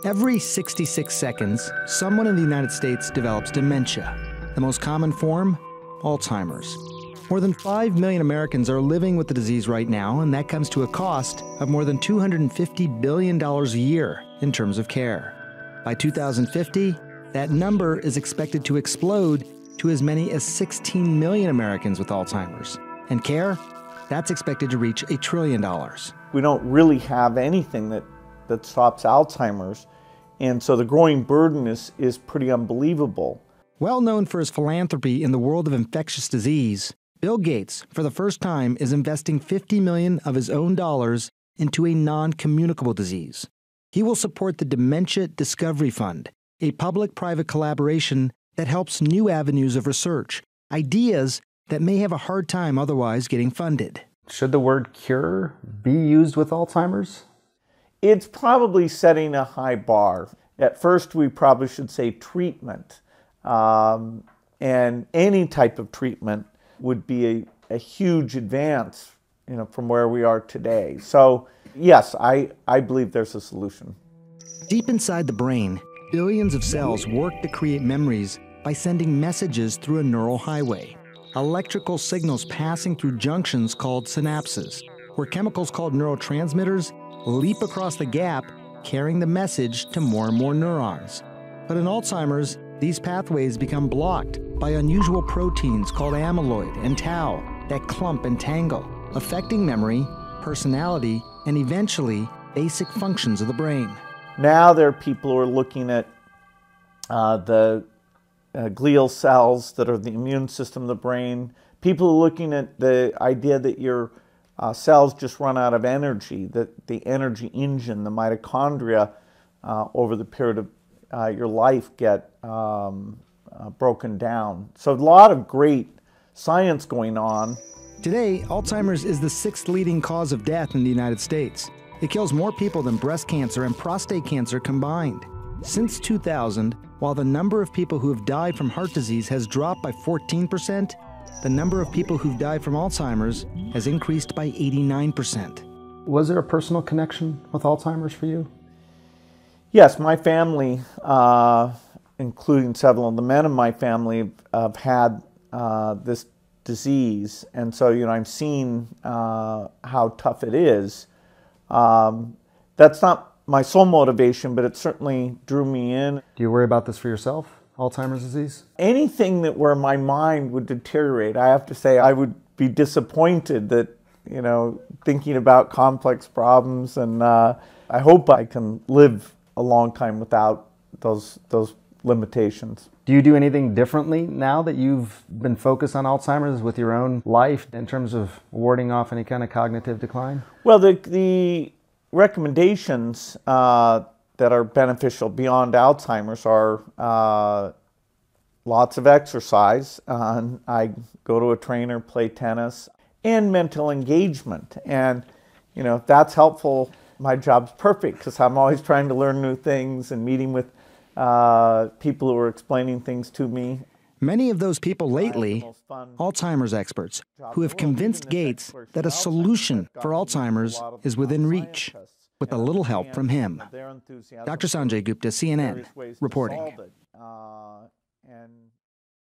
Every 66 seconds, someone in the United States develops dementia. The most common form? Alzheimer's. More than 5 million Americans are living with the disease right now, and that comes to a cost of more than $250 billion a year in terms of care. By 2050, that number is expected to explode to as many as 16 million Americans with Alzheimer's. And care? That's expected to reach $1 trillion. We don't really have anything that stops Alzheimer's, and so the growing burden is pretty unbelievable. Well known for his philanthropy in the world of infectious disease, Bill Gates, for the first time, is investing $50 million of his own dollars into a non-communicable disease. He will support the Dementia Discovery Fund, a public-private collaboration that helps new avenues of research, ideas that may have a hard time otherwise getting funded. Should the word cure be used with Alzheimer's? It's probably setting a high bar. At first, we probably should say treatment. And any type of treatment would be a huge advance, from where we are today. So, yes, I believe there's a solution. Deep inside the brain, billions of cells work to create memories by sending messages through a neural highway. Electrical signals passing through junctions called synapses, where chemicals called neurotransmitters leap across the gap, carrying the message to more and more neurons. But in Alzheimer's, these pathways become blocked by unusual proteins called amyloid and tau that clump and tangle, affecting memory, personality, and eventually basic functions of the brain. Now there are people who are looking at the glial cells that are the immune system of the brain. People are looking at the idea that your cells just run out of energy, that the energy engine, the mitochondria, over the period of your life get broken down. So a lot of great science going on. Today, Alzheimer's is the 6th leading cause of death in the United States. It kills more people than breast cancer and prostate cancer combined. Since 2000, while the number of people who have died from heart disease has dropped by 14%, the number of people who've died from Alzheimer's has increased by 89%. Was there a personal connection with Alzheimer's for you? Yes, my family, including several of the men in my family, have had this disease, and so I'm seeing how tough it is. That's not my sole motivation, but it certainly drew me in. Do you worry about this for yourself, Alzheimer's disease? Anything that where my mind would deteriorate, I have to say I would be disappointed that, thinking about complex problems, and I hope I can live a long time without those limitations. Do you do anything differently now that you've been focused on Alzheimer's with your own life in terms of warding off any kind of cognitive decline? Well, the recommendations that are beneficial beyond Alzheimer's are lots of exercise. I go to a trainer, play tennis, and mental engagement. And, if that's helpful, my job's perfect because I'm always trying to learn new things and meeting with people who are explaining things to me. Many of those people lately, Alzheimer's experts, who have convinced Gates that a solution for Alzheimer's is within reach, with a little help from him. Dr. Sanjay Gupta, CNN, reporting.